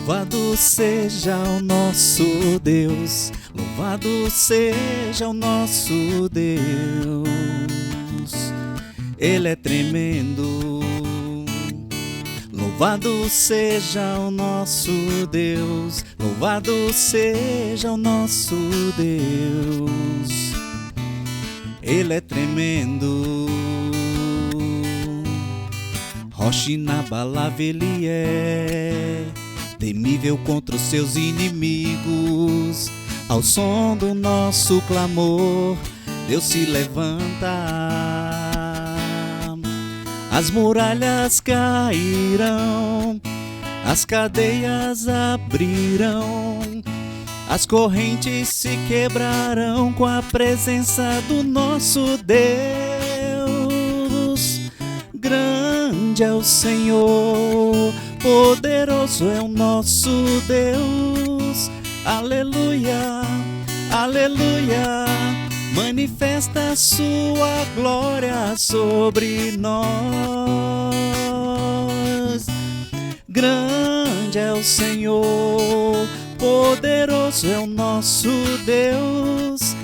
Louvado seja o nosso Deus, louvado seja o nosso Deus, Ele é tremendo. Louvado seja o nosso Deus, louvado seja o nosso Deus, Ele é tremendo. Rocha inabalável Ele é, temível contra os seus inimigos. Ao som do nosso clamor, Deus se levanta. As muralhas cairão, as cadeias abrirão, as correntes se quebrarão com a presença do nosso Deus. Grande é o Senhor, poderoso é o nosso Deus. Aleluia, aleluia, manifesta a sua glória sobre nós. Grande é o Senhor, poderoso é o nosso Deus.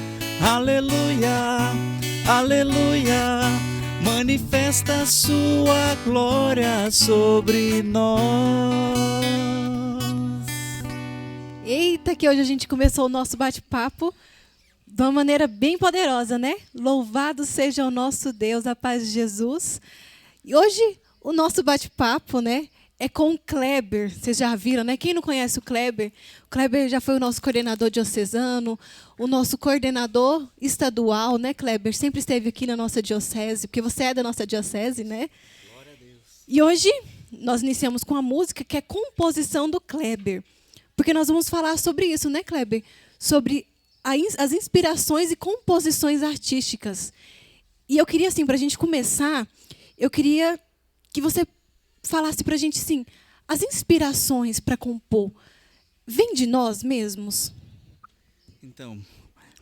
Aleluia, aleluia, manifesta a sua glória sobre nós. Eita, que hoje a gente começou o nosso bate-papo de uma maneira bem poderosa, né? Louvado seja o nosso Deus, a paz de Jesus. E hoje o nosso bate-papo, né, é com o Kleber. Vocês já viram, né? Quem não conhece o Kleber já foi o nosso coordenador diocesano, o nosso coordenador estadual, né, Kleber? Sempre esteve aqui na nossa diocese, porque você é da nossa diocese, né? Glória a Deus. E hoje nós iniciamos com a música que é composição do Kleber. Porque nós vamos falar sobre isso, né, Kleber? Sobre as inspirações e composições artísticas. E eu queria, assim, para a gente começar, eu queria que você falasse para a gente, assim, as inspirações para compor vêm de nós mesmos? Então,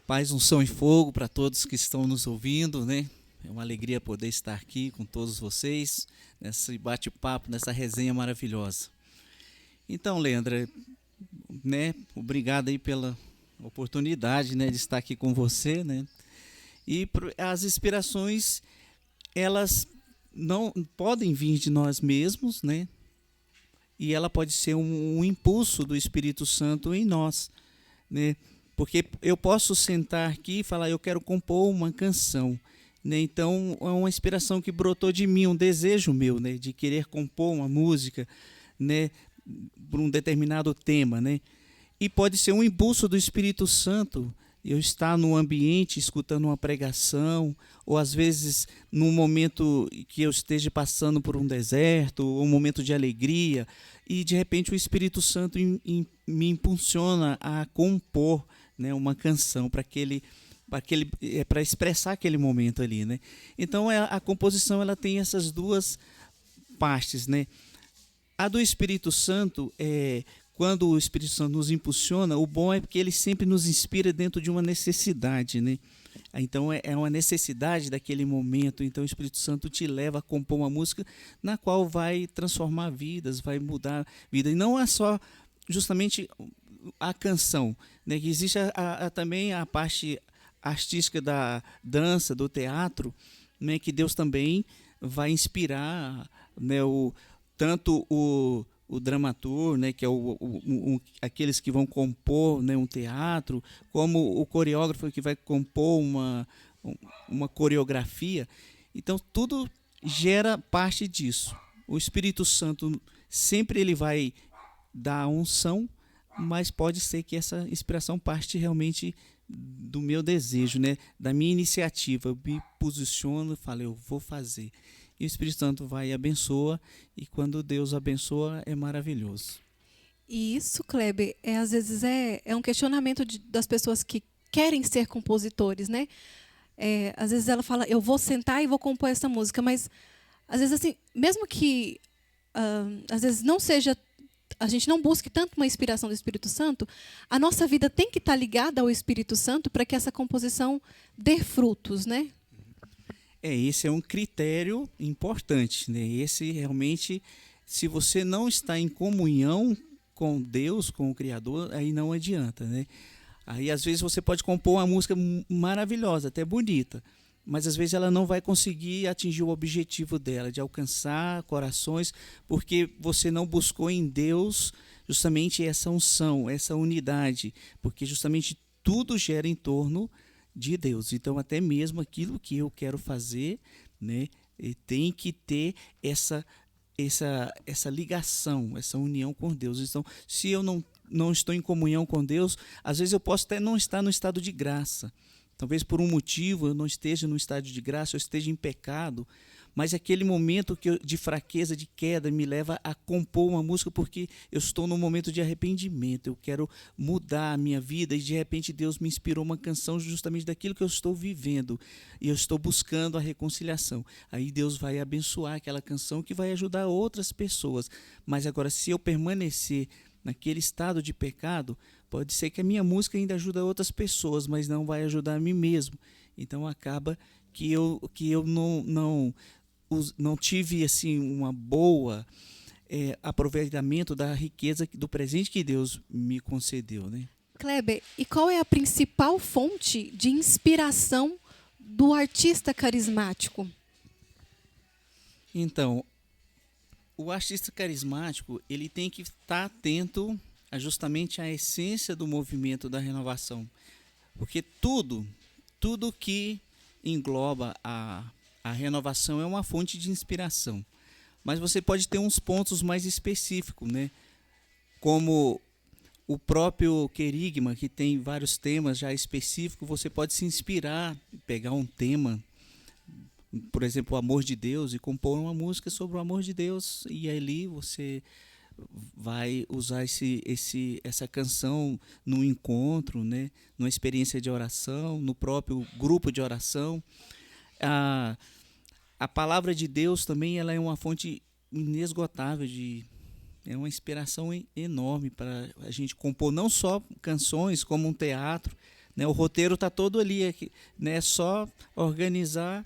paz, unção e fogo para todos que estão nos ouvindo, né? É uma alegria poder estar aqui com todos vocês, nesse bate-papo, nessa resenha maravilhosa. Então, Leandra, né, obrigado aí pela oportunidade, né, de estar aqui com você, né? E as inspirações, elas não podem vir de nós mesmos, né? E ela pode ser um impulso do Espírito Santo em nós, né? Porque eu posso sentar aqui e falar, eu quero compor uma canção, né? Então é uma inspiração que brotou de mim, um desejo meu, né, de querer compor uma música, né, por um determinado tema, né? E pode ser um impulso do Espírito Santo, eu estar no ambiente escutando uma pregação, ou às vezes num momento que eu esteja passando por um deserto, um momento de alegria, e de repente o Espírito Santo me impulsiona a compor, né, uma canção para expressar aquele momento ali, né? Então a composição ela tem essas duas partes, né? A do Espírito Santo quando o Espírito Santo nos impulsiona, o bom é porque ele sempre nos inspira dentro de uma necessidade, né? Então é uma necessidade daquele momento, então o Espírito Santo te leva a compor uma música na qual vai transformar vidas, vai mudar a vida. E não é só justamente a canção, né? Que existe também a parte artística da dança, do teatro, né? Que Deus também vai inspirar, né? Tanto o dramaturgo, né, que é aqueles que vão compor, né, um teatro, como o coreógrafo que vai compor uma coreografia. Então, tudo gera parte disso. O Espírito Santo sempre ele vai dar a unção, mas pode ser que essa inspiração parte realmente do meu desejo, né, da minha iniciativa. Eu me posiciono e falo, eu vou fazer. E o Espírito Santo vai e abençoa, e quando Deus abençoa, é maravilhoso. E isso, Kleber, às vezes é um questionamento das pessoas que querem ser compositores, né? Às vezes ela fala, eu vou sentar e vou compor essa música, mas às vezes assim, mesmo que às vezes não seja, a gente não busque tanto uma inspiração do Espírito Santo, a nossa vida tem que estar ligada ao Espírito Santo para que essa composição dê frutos, né? Esse é um critério importante, né? Esse realmente, se você não está em comunhão com Deus, com o Criador, aí não adianta, né? Aí às vezes você pode compor uma música maravilhosa, até bonita, mas às vezes ela não vai conseguir atingir o objetivo dela, de alcançar corações, porque você não buscou em Deus justamente essa unção, essa unidade, porque justamente tudo gira em torno de Deus. Então, até mesmo aquilo que eu quero fazer, né, tem que ter essa ligação, essa união com Deus. Então, se eu não estou em comunhão com Deus, às vezes eu posso até não estar no estado de graça. Talvez por um motivo eu não esteja no estado de graça, eu esteja em pecado, mas aquele momento de fraqueza, de queda, me leva a compor uma música porque eu estou num momento de arrependimento, eu quero mudar a minha vida e de repente Deus me inspirou uma canção justamente daquilo que eu estou vivendo e eu estou buscando a reconciliação. Aí Deus vai abençoar aquela canção que vai ajudar outras pessoas. Mas agora, se eu permanecer naquele estado de pecado, pode ser que a minha música ainda ajude outras pessoas, mas não vai ajudar a mim mesmo. Então acaba que eu não tive assim uma boa aproveitamento da riqueza do presente que Deus me concedeu, né? Kleber, e qual é a principal fonte de inspiração do artista carismático? Então, o artista carismático ele tem que estar atento justamente à essência do movimento da renovação, porque tudo que engloba a renovação é uma fonte de inspiração. Mas você pode ter uns pontos mais específicos, né? Como o próprio querigma, que tem vários temas já específicos, você pode se inspirar, pegar um tema, por exemplo, o amor de Deus, e compor uma música sobre o amor de Deus, e ali você vai usar essa canção no encontro, né? Numa experiência de oração, no próprio grupo de oração. A palavra de Deus também ela é uma fonte inesgotável, é uma inspiração enorme para a gente compor não só canções, como um teatro, né? O roteiro está todo ali, né? É só organizar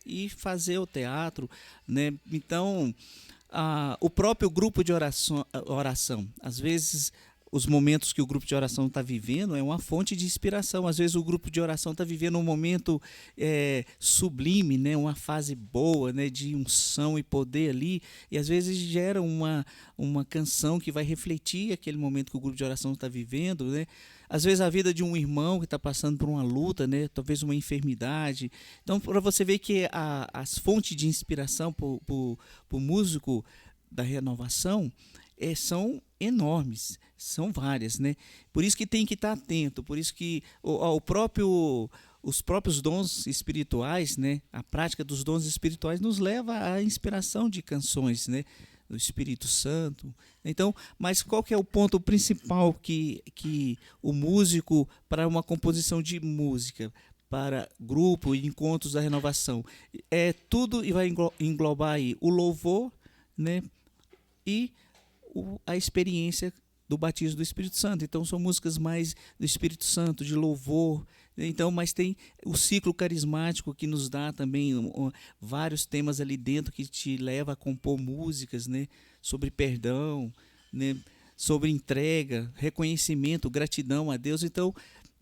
e fazer o teatro, né? Então, o próprio grupo de oração, às vezes os momentos que o grupo de oração está vivendo é uma fonte de inspiração. Às vezes o grupo de oração está vivendo um momento sublime, né? Uma fase boa, né? De unção e poder ali, e às vezes gera uma canção que vai refletir aquele momento que o grupo de oração está vivendo, né? Às vezes a vida de um irmão que está passando por uma luta, né? Talvez uma enfermidade. Então, para você ver que as fontes de inspiração para o músico da renovação são enormes, são várias, né? Por isso que tem que estar atento, por isso que os próprios dons espirituais, né? A prática dos dons espirituais nos leva à inspiração de canções, né? Do Espírito Santo. Então, mas qual que é o ponto principal que o músico, para uma composição de música, para grupo e encontros da renovação, tudo e vai englobar aí o louvor, né? E a experiência do batismo do Espírito Santo. Então são músicas mais do Espírito Santo, de louvor. Então, mas tem o ciclo carismático que nos dá também vários temas ali dentro que te leva a compor músicas, né, sobre perdão, né, sobre entrega, reconhecimento, gratidão a Deus. Então,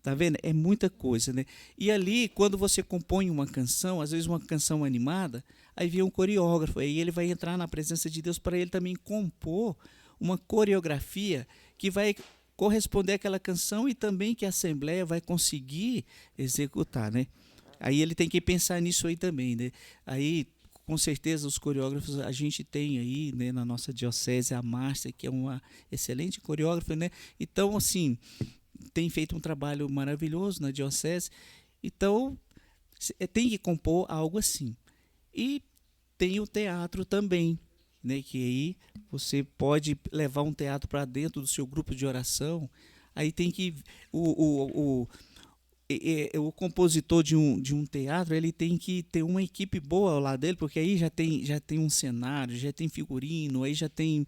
tá vendo? É muita coisa, né? E ali, quando você compõe uma canção, às vezes uma canção animada, aí vem um coreógrafo, aí ele vai entrar na presença de Deus para ele também compor uma coreografia que vai corresponder àquela canção e também que a Assembleia vai conseguir executar, né? Aí ele tem que pensar nisso aí também, né? Aí, com certeza, os coreógrafos, a gente tem aí, né, na nossa diocese, a Márcia, que é uma excelente coreógrafa, né? Então, assim, tem feito um trabalho maravilhoso na diocese. Então, tem que compor algo assim. E tem o teatro também, né, que aí você pode levar um teatro para dentro do seu grupo de oração. Aí tem que o compositor de um teatro, ele tem que ter uma equipe boa ao lado dele, porque aí já tem um cenário, já tem figurino, aí já tem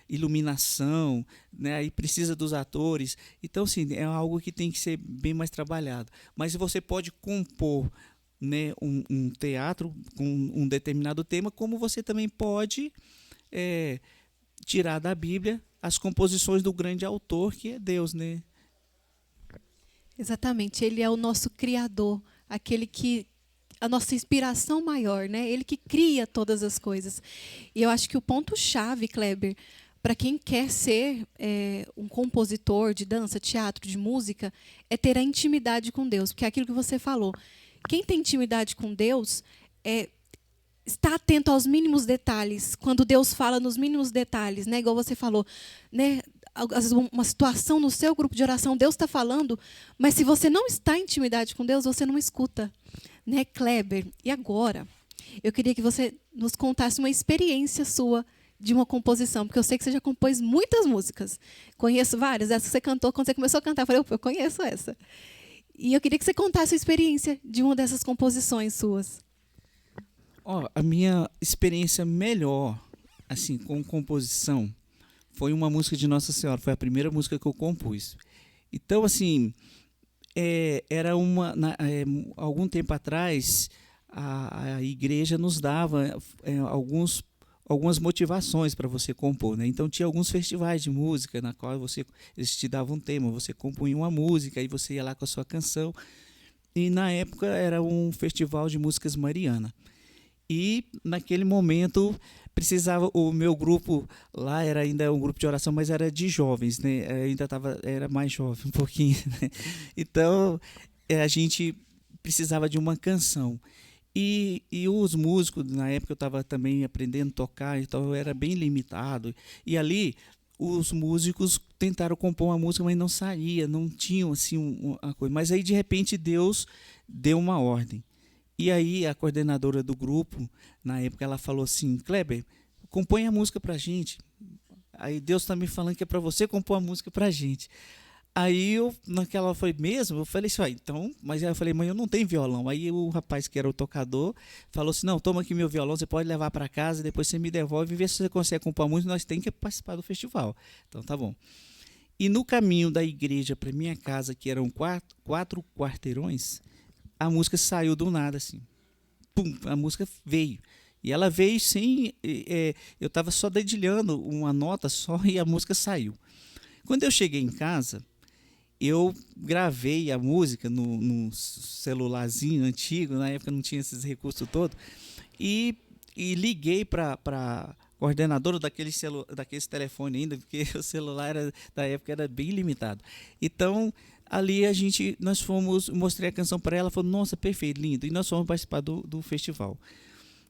iluminação, né? Aí precisa dos atores. Então, sim, é algo que tem que ser bem mais trabalhado. Mas você pode compor, né, um teatro com um determinado tema, como você também pode tirar da Bíblia as composições do grande autor, que é Deus, né? Exatamente, ele é o nosso criador, aquele que a nossa inspiração maior, né? Ele que cria todas as coisas. E eu acho que o ponto chave, Kleber, para quem quer ser um compositor de dança, teatro, de música, é ter a intimidade com Deus, porque é aquilo que você falou. Quem tem intimidade com Deus está atento aos mínimos detalhes. Quando Deus fala nos mínimos detalhes, né? Igual você falou, né? Às vezes uma situação no seu grupo de oração, Deus está falando, mas se você não está em intimidade com Deus, você não escuta, né, Kleber? E agora, eu queria que você nos contasse uma experiência sua de uma composição, porque eu sei que você já compôs muitas músicas. Conheço várias, essa que você cantou, quando você começou a cantar, eu falei, opa, eu conheço essa. E eu queria que você contasse a experiência de uma dessas composições suas. A minha experiência melhor, assim, com composição, foi uma música de Nossa Senhora, foi a primeira música que eu compus. Então, assim, era algum tempo atrás, a igreja nos dava algumas motivações para você compor, né? Então, tinha alguns festivais de música, na qual eles te davam um tema, você compunha uma música, aí você ia lá com a sua canção. E, na época, era um festival de músicas mariana. E, naquele momento, precisava, o meu grupo lá era ainda um grupo de oração, mas era de jovens, né? Era mais jovem um pouquinho, né? Então, a gente precisava de uma canção. E os músicos, na época eu estava também aprendendo a tocar, então eu era bem limitado. E ali, os músicos tentaram compor uma música, mas não saía, não tinham assim uma coisa. Mas aí, de repente, Deus deu uma ordem. E aí a coordenadora do grupo, na época, ela falou assim, Kleber, compõe a música pra gente. Aí Deus está me falando que é para você compor a música pra gente. Aí naquela foi mesmo, eu falei assim, então, mas aí eu falei, mãe, eu não tenho violão. Aí o rapaz que era o tocador falou assim, não, toma aqui meu violão, você pode levar para casa, depois você me devolve e vê se você consegue compor a música, nós temos que participar do festival. Então tá bom. E no caminho da igreja para minha casa, que eram quatro quarteirões, a música saiu do nada, assim. Pum, a música veio. E ela veio sem... eu estava só dedilhando uma nota só e a música saiu. Quando eu cheguei em casa, eu gravei a música no celularzinho antigo, na época não tinha esses recursos todos, e liguei para a coordenadora daqueles telefone ainda, porque o celular da época era bem limitado. Então... ali nós mostrei a canção para ela, falou, nossa, perfeito, lindo, e nós fomos participar do festival.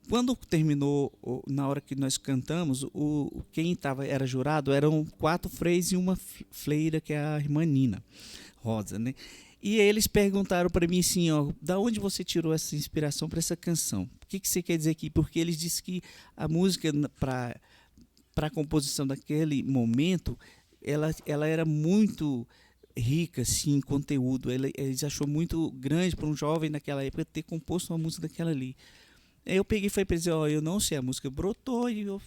Quando terminou, na hora que nós cantamos, quem era jurado eram 4 freis e uma freira, que é a irmã Nina Rosa, né? E eles perguntaram para mim assim, da onde você tirou essa inspiração para essa canção? O que você quer dizer aqui? Porque eles disseram que a música, para a composição daquele momento, ela era muito... rica, assim, em conteúdo. Eles achou muito grande para um jovem naquela época ter composto uma música daquela ali. Aí eu peguei e falei para eles, eu não sei, a música brotou e eu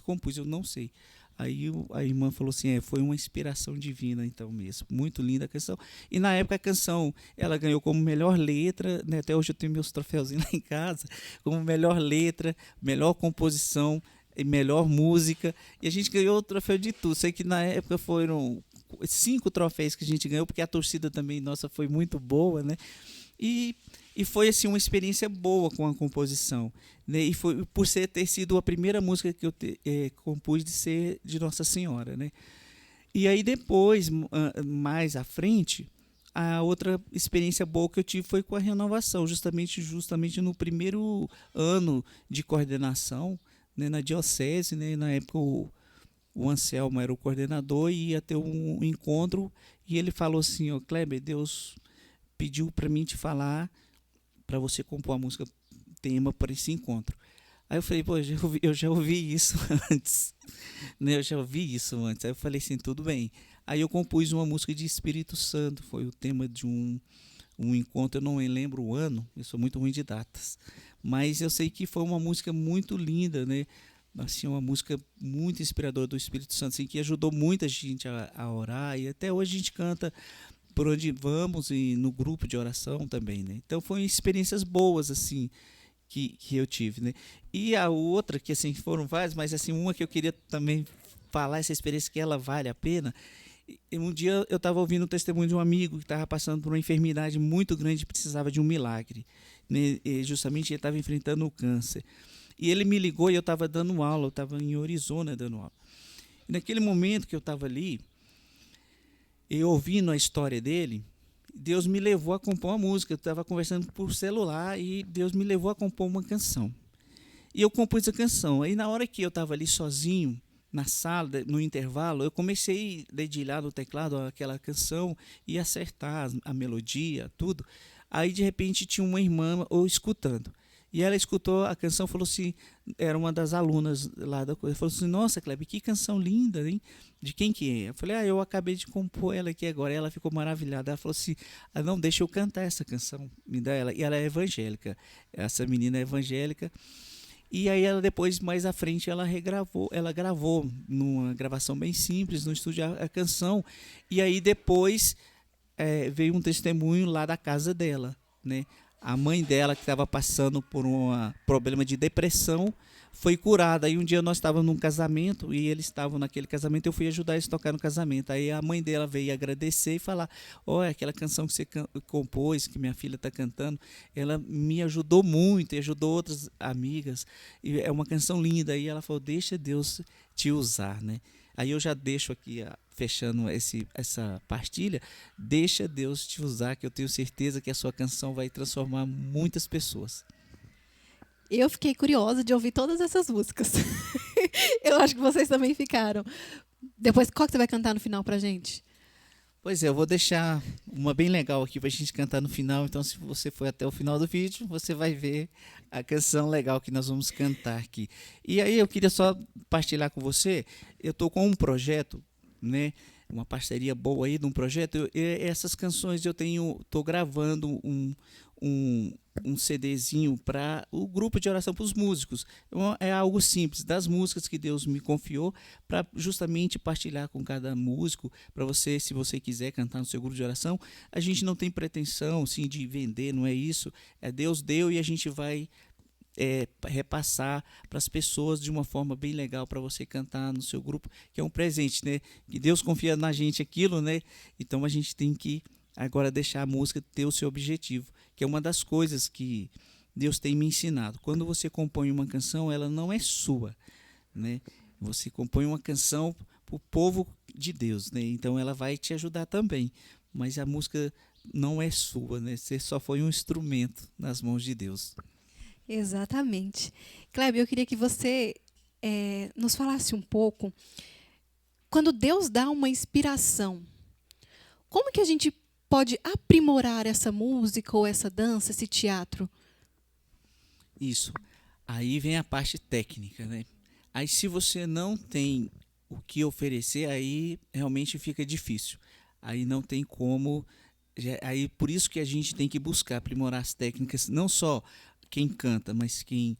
compus, eu não sei. Aí a irmã falou assim, foi uma inspiração divina, então mesmo. Muito linda a canção. E na época a canção, ela ganhou como melhor letra, né? Até hoje eu tenho meus troféuzinhos lá em casa, como melhor letra, melhor composição, e melhor música. E a gente ganhou o troféu de tudo. Sei que na época foram 5 troféus que a gente ganhou, porque a torcida também nossa foi muito boa, né? E foi assim uma experiência boa com a composição, né? E foi por ter sido a primeira música que eu compus de ser de Nossa Senhora, né? E aí depois, mais à frente, a outra experiência boa que eu tive foi com a renovação, justamente no primeiro ano de coordenação, né, na diocese, né? Na época o Anselmo era o coordenador e ia ter um encontro e ele falou assim, Kleber, Deus pediu para mim te falar para você compor a música tema para esse encontro. Aí eu falei, eu já ouvi isso antes, né? Eu já ouvi isso antes. Aí eu falei assim, tudo bem. Aí eu compus uma música de Espírito Santo, foi o tema de um encontro, eu não lembro o ano, eu sou muito ruim de datas, mas eu sei que foi uma música muito linda, né? Assim, uma música muito inspiradora do Espírito Santo, assim, que ajudou muita gente a orar, e até hoje a gente canta por onde vamos e no grupo de oração também, né? Então foram experiências boas, assim, que eu tive, né? E a outra, que assim, foram várias, mas assim, uma que eu queria também falar essa experiência que ela vale a pena. E um dia eu estava ouvindo o testemunho de um amigo que estava passando por uma enfermidade muito grande e precisava de um milagre, né? E justamente ele estava enfrentando o câncer. E ele me ligou e eu estava dando aula, eu estava em Arizona dando aula. E naquele momento que eu estava ali, eu ouvindo a história dele, Deus me levou a compor uma música. Eu estava conversando por celular e Deus me levou a compor uma canção. E eu compus a canção. Aí na hora que eu estava ali sozinho, na sala, no intervalo, eu comecei a dedilhar no teclado aquela canção e acertar a melodia, tudo. Aí de repente tinha uma irmã escutando. E ela escutou a canção, falou assim, era uma das alunas lá da coisa, falou assim: nossa, Kleber, que canção linda, hein? De quem que é? Eu falei: eu acabei de compor ela aqui agora. Ela ficou maravilhada. Ela falou assim: não, deixa eu cantar essa canção, me dá ela. E ela é evangélica, essa menina é evangélica. E aí ela depois, mais à frente, ela gravou numa gravação bem simples, no estúdio, a canção. E aí depois veio um testemunho lá da casa dela, né? A mãe dela, que estava passando por um problema de depressão, foi curada. Aí um dia nós estávamos num casamento e eles estavam naquele casamento, eu fui ajudar eles a tocar no casamento. Aí a mãe dela veio agradecer e falar: olha, aquela canção que você compôs, que minha filha está cantando, ela me ajudou muito e ajudou outras amigas. E é uma canção linda. Aí ela falou: deixa Deus te usar, né? Aí eu já deixo aqui, fechando essa partilha, deixa Deus te usar, que eu tenho certeza que a sua canção vai transformar muitas pessoas. Eu fiquei curiosa de ouvir todas essas músicas. Eu acho que vocês também ficaram. Depois, qual que você vai cantar no final pra gente? Pois é, eu vou deixar uma bem legal aqui pra gente cantar no final. Então, se você for até o final do vídeo, você vai ver a canção legal que nós vamos cantar aqui. E aí eu queria só partilhar com você, eu tô com um projeto, né? Uma parceria boa aí de um projeto. Essas canções tô gravando um CDzinho para o grupo de oração para os músicos. É algo simples, das músicas que Deus me confiou, para justamente partilhar com cada músico, para você, se você quiser cantar no seu grupo de oração. A gente não tem pretensão, sim, de vender, não é isso. Deus deu e a gente vai repassar para as pessoas de uma forma bem legal para você cantar no seu grupo, que é um presente, né? Que Deus confia na gente aquilo, né? Então a gente tem que agora deixar a música ter o seu objetivo, que é uma das coisas que Deus tem me ensinado. Quando você compõe uma canção, ela não é sua, né? Você compõe uma canção para o povo de Deus, né? Então ela vai te ajudar também, mas a música não é sua, né? Você só foi um instrumento nas mãos de Deus. Exatamente. Kleber, eu queria que você nos falasse um pouco, quando Deus dá uma inspiração, como que a gente pode aprimorar essa música ou essa dança, esse teatro? Isso. Aí vem a parte técnica, né? Aí se você não tem o que oferecer, aí realmente fica difícil. Aí não tem como. Aí por isso que a gente tem que buscar aprimorar as técnicas, não só quem canta, mas quem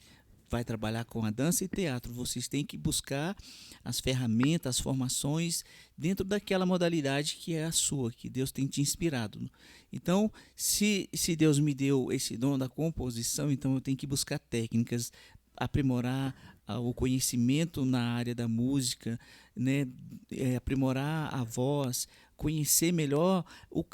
vai trabalhar com a dança e teatro. Vocês têm que buscar as ferramentas, as formações dentro daquela modalidade que é a sua, que Deus tem te inspirado. Então, se Deus me deu esse dom da composição, então eu tenho que buscar técnicas, aprimorar o conhecimento na área da música, né? Aprimorar a voz, conhecer melhor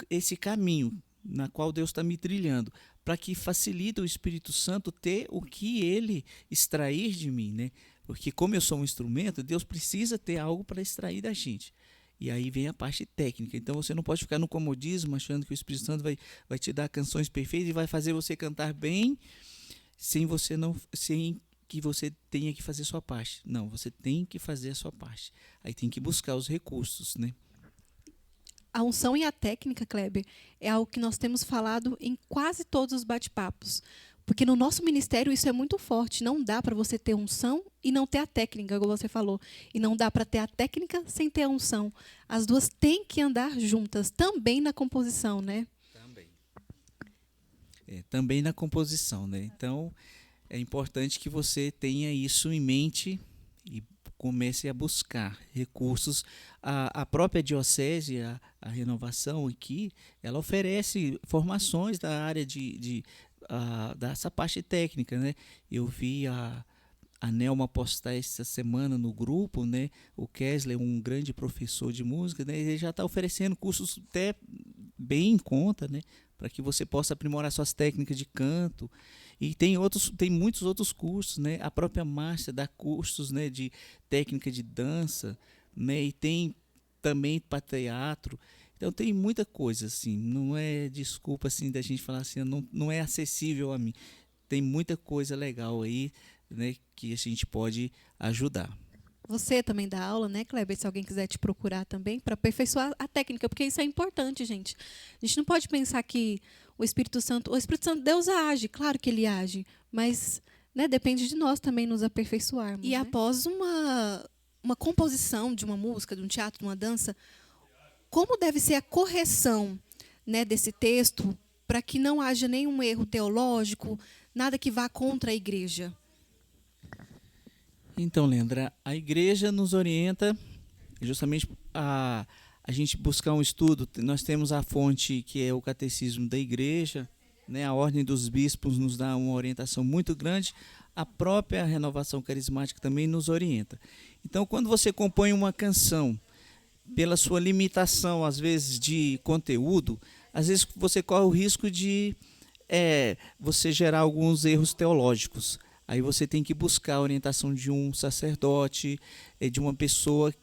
esse caminho na qual Deus está me trilhando, para que facilite o Espírito Santo ter o que ele extrair de mim, né? Porque como eu sou um instrumento, Deus precisa ter algo para extrair da gente. E aí vem a parte técnica. Então você não pode ficar no comodismo achando que o Espírito Santo vai te dar canções perfeitas e vai fazer você cantar bem sem que você tenha que fazer sua parte. Não, você tem que fazer a sua parte. Aí tem que buscar os recursos, né? A unção e a técnica, Kleber, é algo que nós temos falado em quase todos os bate-papos. Porque no nosso ministério isso é muito forte. Não dá para você ter unção e não ter a técnica, como você falou. E não dá para ter a técnica sem ter a unção. As duas têm que andar juntas, também na composição, né? Também. Também na composição, né? Então, é importante que você tenha isso em mente e comece a buscar recursos. A própria diocese, a renovação aqui, ela oferece formações da área dessa parte técnica, né? Eu vi a a Nelma postar essa semana no grupo, né? O Kesley, um grande professor de música, né? Ele já está oferecendo cursos até bem em conta, né? Para que você possa aprimorar suas técnicas de canto. E tem muitos outros cursos, né? A própria Márcia dá cursos, né, de técnica de dança, né? E tem também para teatro. Então tem muita coisa assim, não é desculpa assim da gente falar assim, não é acessível a mim. Tem muita coisa legal aí, né, que a gente pode ajudar. Você também dá aula, né, Kleber? Se alguém quiser te procurar também para aperfeiçoar a técnica, porque isso é importante, gente. A gente não pode pensar que o Espírito Santo, Deus age, claro que ele age, mas, né, depende de nós também nos aperfeiçoarmos. E né? após uma composição de uma música, de um teatro, de uma dança, como deve ser a correção, né, desse texto para que não haja nenhum erro teológico, nada que vá contra a igreja? Então, Leandra, a igreja nos orienta justamente a gente buscar um estudo. Nós temos a fonte que é o Catecismo da Igreja, né? A Ordem dos Bispos nos dá uma orientação muito grande, a própria Renovação Carismática também nos orienta. Então, quando você compõe uma canção, pela sua limitação, às vezes, de conteúdo, às vezes você corre o risco de você gerar alguns erros teológicos. Aí você tem que buscar a orientação de um sacerdote, de uma pessoa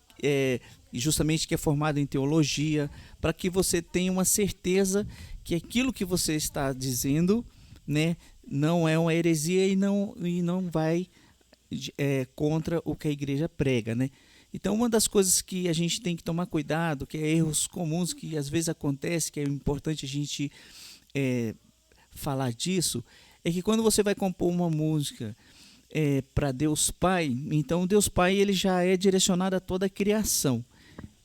justamente que é formada em teologia, para que você tenha uma certeza que aquilo que você está dizendo, né, não é uma heresia e não vai contra o que a igreja prega, né? Então, uma das coisas que a gente tem que tomar cuidado, que é erros comuns que às vezes acontecem, que é importante a gente falar disso, é que quando você vai compor uma música para Deus Pai, então Deus Pai ele já é direcionado a toda a criação,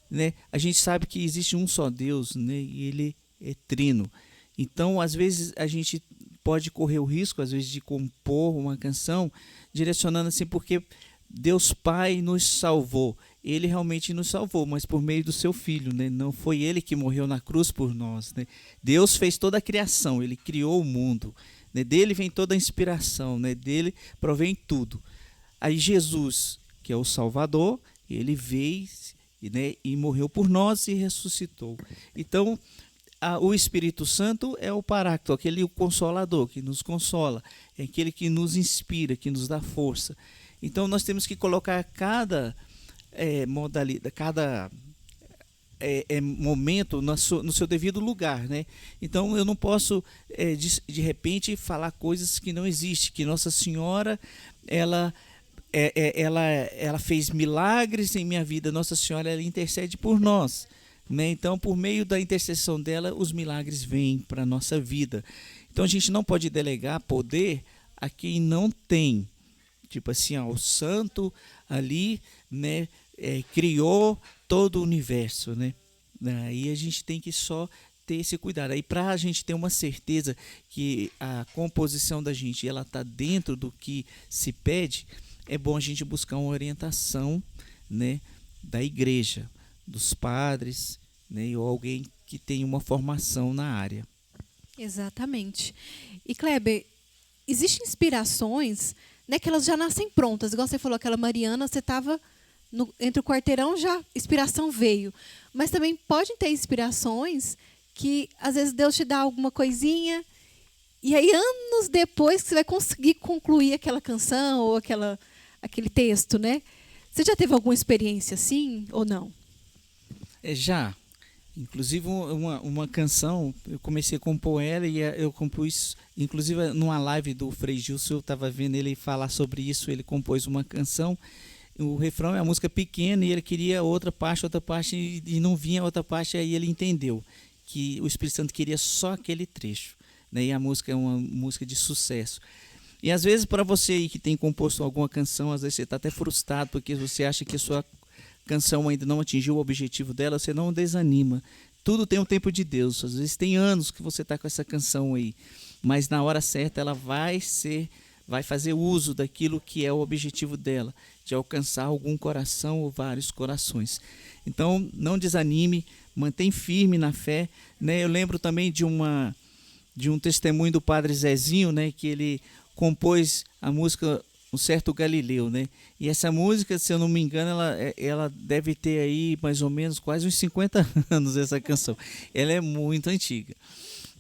né? A gente sabe que existe um só Deus, né? E ele é trino. Então, às vezes, a gente pode correr o risco, às vezes, de compor uma canção direcionando assim, porque Deus Pai nos salvou. Ele realmente nos salvou, mas por meio do seu Filho, né? Não foi ele que morreu na cruz por nós, né? Deus fez toda a criação, ele criou o mundo, né? Dele vem toda a inspiração, né? Dele provém tudo. Aí Jesus, que é o Salvador, ele veio, né, e morreu por nós e ressuscitou. Então, o Espírito Santo é o Paráclito, aquele o Consolador, que nos consola, é aquele que nos inspira, que nos dá força. Então, nós temos que colocar cada modalidade, cada momento no seu devido lugar, né? Então, eu não posso, de repente, falar coisas que não existem, que Nossa Senhora, ela fez milagres em minha vida. Nossa Senhora, ela intercede por nós, né? Então, por meio da intercessão dela, os milagres vêm para a nossa vida. Então, a gente não pode delegar poder a quem não tem. Tipo assim, o santo ali, né, criou todo o universo, né? Aí a gente tem que só ter esse cuidado. Aí, para a gente ter uma certeza que a composição da gente ela está dentro do que se pede, é bom a gente buscar uma orientação, né, da igreja, dos padres, né, ou alguém que tenha uma formação na área. Exatamente. E Kleber, existem inspirações, né, que elas já nascem prontas. Igual você falou, aquela Mariana, você estava entre o quarteirão, já inspiração veio. Mas também podem ter inspirações que às vezes Deus te dá alguma coisinha e aí anos depois que você vai conseguir concluir aquela canção ou aquele texto, né? Você já teve alguma experiência assim ou não? Já. Inclusive uma canção, eu comecei a compor ela e eu compus, inclusive numa live do Frei Gilson, eu estava vendo ele falar sobre isso, ele compôs uma canção, o refrão é uma música pequena e ele queria outra parte e não vinha outra parte, aí ele entendeu que o Espírito Santo queria só aquele trecho, né? E a música é uma música de sucesso. E às vezes para você aí que tem composto alguma canção, às vezes você está até frustrado porque você acha que a sua canção ainda não atingiu o objetivo dela, você não desanima. Tudo tem um tempo de Deus. Às vezes tem anos que você está com essa canção aí, mas na hora certa ela vai fazer uso daquilo que é o objetivo dela, de alcançar algum coração ou vários corações. Então, não desanime, mantém firme na fé, né? Eu lembro também de um testemunho do padre Zezinho, né, que ele compôs a música um certo Galileu, né? E essa música, se eu não me engano, ela deve ter aí mais ou menos quase uns 50 anos, essa canção. Ela é muito antiga.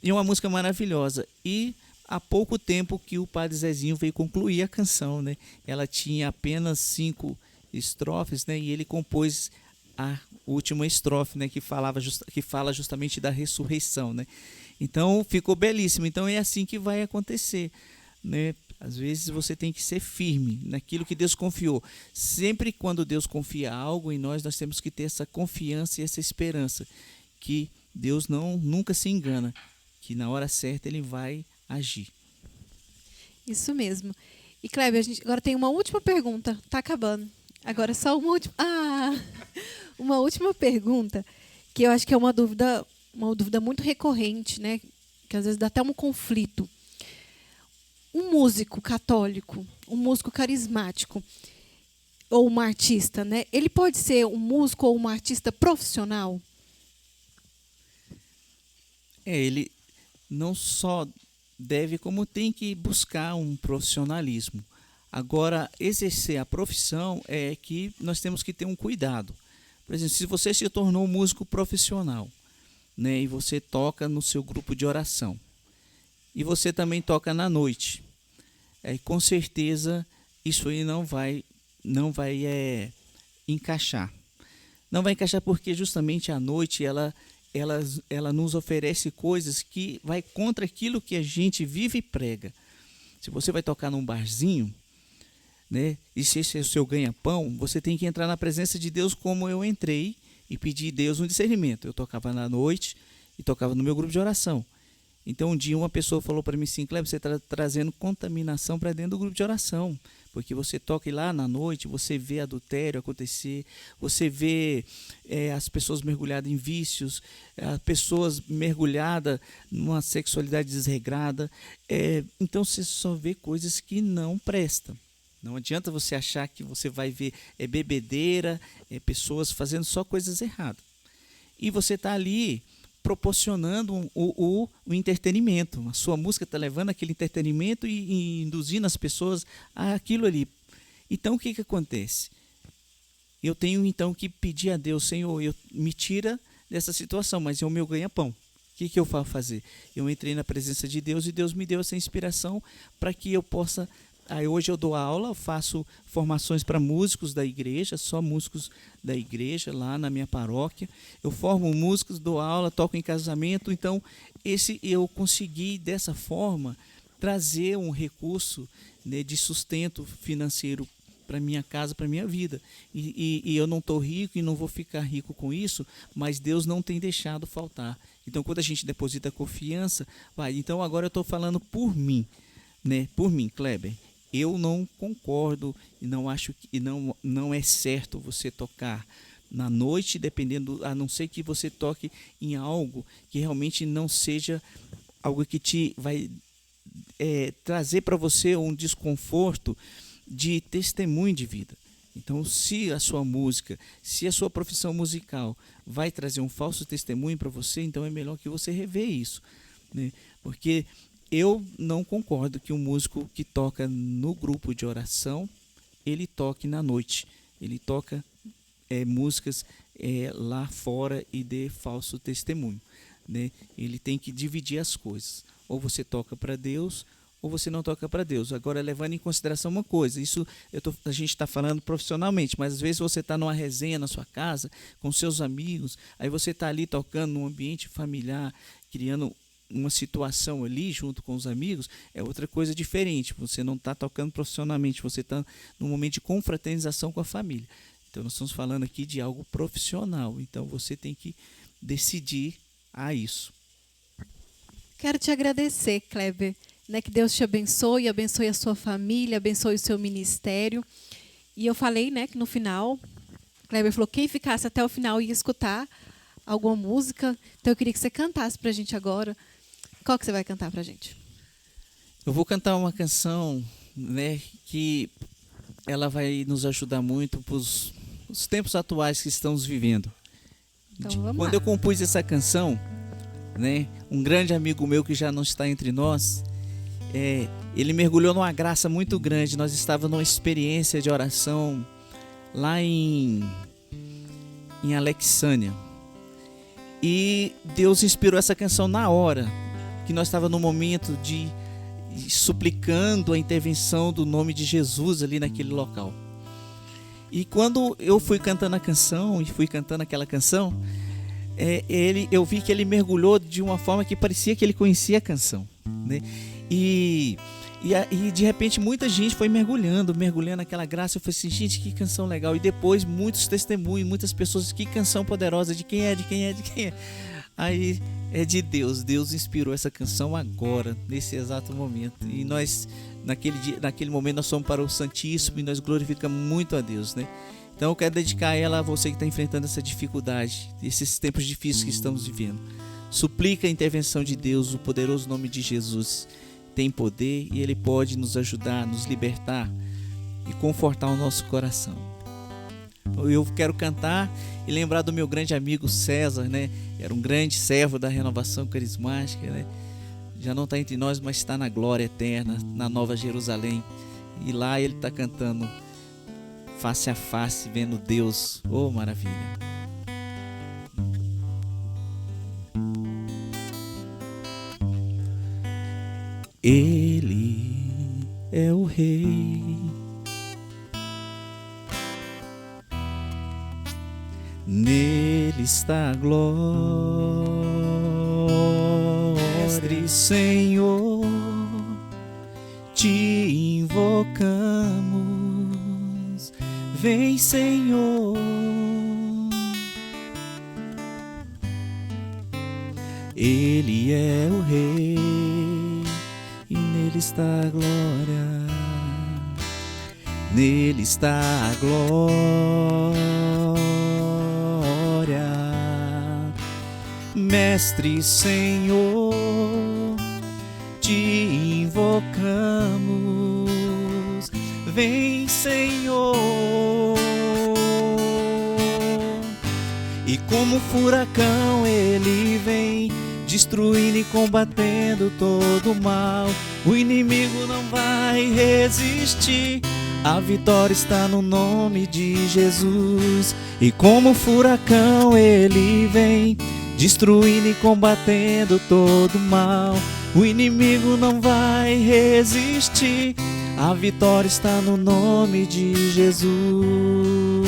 E é uma música maravilhosa. E há pouco tempo que o Padre Zezinho veio concluir a canção, né? Ela tinha apenas 5 estrofes, né? E ele compôs a última estrofe, né? Que fala justamente da ressurreição, né? Então ficou belíssimo. Então é assim que vai acontecer, né? Às vezes você tem que ser firme naquilo que Deus confiou. Sempre quando Deus confia algo em nós, nós temos que ter essa confiança e essa esperança que Deus nunca se engana, que na hora certa Ele vai agir. Isso mesmo. E Kleber, a gente agora tem uma última pergunta. Tá acabando. Agora só uma última. Uma última pergunta que eu acho que é uma dúvida muito recorrente, né? Que às vezes dá até um conflito. Um músico católico, um músico carismático ou uma artista, né? Ele pode ser um músico ou uma artista profissional? Ele não só deve, como tem que buscar um profissionalismo. Agora, exercer a profissão é que nós temos que ter um cuidado. Por exemplo, se você se tornou um músico profissional, né, e você toca no seu grupo de oração, e você também toca na noite, com certeza isso aí não vai encaixar. Não vai encaixar porque justamente a noite ela nos oferece coisas que vai contra aquilo que a gente vive e prega. Se você vai tocar num barzinho, né, e se esse é o seu ganha-pão, você tem que entrar na presença de Deus como eu entrei e pedir a Deus um discernimento. Eu tocava na noite e tocava no meu grupo de oração. Então um dia uma pessoa falou para mim assim: Kleber, você está trazendo contaminação para dentro do grupo de oração, porque você toca e lá na noite, você vê adultério acontecer, você vê as pessoas mergulhadas em vícios, as pessoas mergulhadas numa sexualidade desregrada, então você só vê coisas que não prestam. Não adianta você achar que você vai ver bebedeira, pessoas fazendo só coisas erradas. E você está ali proporcionando o entretenimento. A sua música está levando aquele entretenimento e induzindo as pessoas àquilo ali. Então, o que acontece? Eu tenho, então, que pedir a Deus: Senhor, me tira dessa situação, mas é o meu ganha-pão. O que eu vou fazer? Eu entrei na presença de Deus e Deus me deu essa inspiração para que eu possa... hoje eu dou aula, eu faço formações para músicos da igreja, só músicos da igreja lá na minha paróquia. Eu formo músicos, dou aula, toco em casamento. Então, eu consegui dessa forma trazer um recurso, né, de sustento financeiro para minha casa, para minha vida. E eu não estou rico e não vou ficar rico com isso, mas Deus não tem deixado faltar. Então, quando a gente deposita confiança, então agora eu estou falando por mim, né? Por mim, Kleber. Eu não concordo e não acho que não é certo você tocar na noite, dependendo, a não ser que você toque em algo que realmente não seja algo que te vai trazer para você um desconforto de testemunho de vida. Então, se a sua música, se a sua profissão musical vai trazer um falso testemunho para você, então é melhor que você revê isso, né? Porque eu não concordo que um músico que toca no grupo de oração, ele toque na noite. Ele toca músicas lá fora e dê falso testemunho, né? Ele tem que dividir as coisas. Ou você toca para Deus, ou você não toca para Deus. Agora, levando em consideração uma coisa, isso a gente está falando profissionalmente, mas às vezes você está numa resenha na sua casa, com seus amigos, aí você está ali tocando num ambiente familiar, criando uma situação ali junto com os amigos, é outra coisa diferente. Você não está tocando profissionalmente, você está num momento de confraternização com a família. Então nós estamos falando aqui de algo profissional, então você tem que decidir a isso. Quero te agradecer, Kleber, né, que Deus te abençoe a sua família, abençoe o seu ministério. E eu falei, né, que no final, Kleber falou que quem ficasse até o final ia escutar alguma música. Então eu queria que você cantasse para a gente agora. Qual que você vai cantar para a gente? Eu vou cantar uma canção, né, que ela vai nos ajudar muito para os tempos atuais que estamos vivendo. Então, vamos Quando lá. eu compus essa canção, né, um grande amigo meu que já não está entre nós, ele mergulhou numa graça muito grande. Nós estávamos numa experiência de oração lá em Alexânia. E Deus inspirou essa canção na hora, que nós estávamos num momento de suplicando a intervenção do nome de Jesus ali naquele local. E quando eu fui cantando a canção, eu vi que ele mergulhou de uma forma que parecia que ele conhecia a canção, né? E de repente muita gente foi mergulhando naquela graça. Eu falei assim, gente, que canção legal. E depois muitos testemunhos, muitas pessoas, que canção poderosa, de quem é. Aí é de Deus. Deus inspirou essa canção agora, nesse exato momento. E nós, naquele momento, nós fomos para o Santíssimo e nós glorificamos muito a Deus, né? Então eu quero dedicar ela a você que está enfrentando essa dificuldade, esses tempos difíceis que estamos vivendo. Suplica a intervenção de Deus. O poderoso nome de Jesus tem poder e Ele pode nos ajudar, nos libertar e confortar o nosso coração. Eu quero cantar e lembrar do meu grande amigo César, né? Era um grande servo da Renovação Carismática, né? Já não está entre nós, mas está na glória eterna, na Nova Jerusalém. E lá ele está cantando Face a Face, vendo Deus. Oh, maravilha! Ele é o Rei, nele está a glória. Mestre, Senhor, te invocamos. Vem, Senhor. Ele é o Rei e nele está a glória. Nele está a glória. Mestre, Senhor, te invocamos. Vem, Senhor. E como furacão ele vem, destruindo e combatendo todo o mal. O inimigo não vai resistir. A vitória está no nome de Jesus. E como furacão ele vem, destruindo e combatendo todo o mal. O inimigo não vai resistir. A vitória está no nome de Jesus.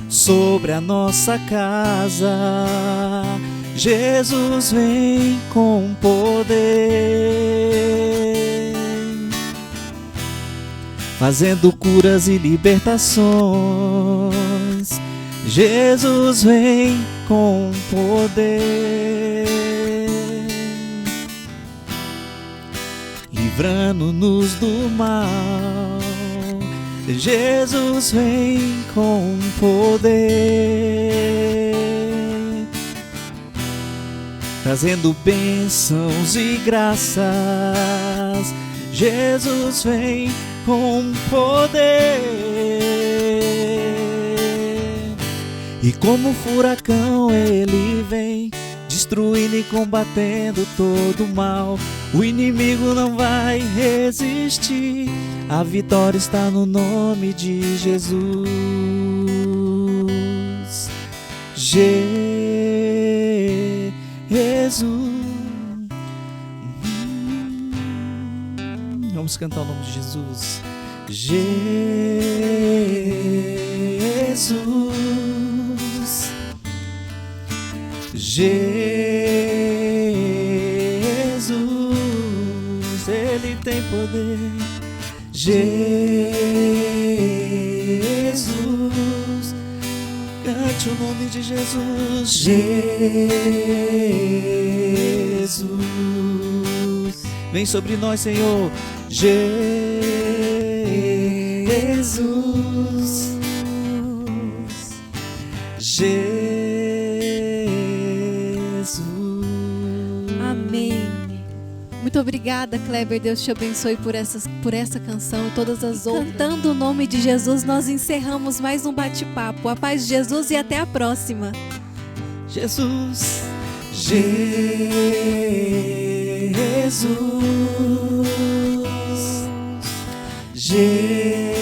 Sobre a nossa casa, Jesus vem com poder, fazendo curas e libertações. Jesus vem com poder, livrando-nos do mal. Jesus vem com poder, trazendo bênçãos e graças. Jesus vem com poder, e como furacão ele vem, destruindo e combatendo todo o mal. O inimigo não vai resistir. A vitória está no nome de Jesus. Jesus. Vamos cantar o nome de Jesus. Jesus. Jesus, Ele tem poder. Jesus, cante o nome de Jesus. Jesus, vem sobre nós, Senhor. Jesus, Jesus. Amém. Muito obrigada, Kleber. Deus te abençoe por essa canção e todas as outras. Cantando o nome de Jesus, nós encerramos mais um bate-papo. A paz de Jesus e até a próxima. Jesus, Jesus. Jesus. Jesus.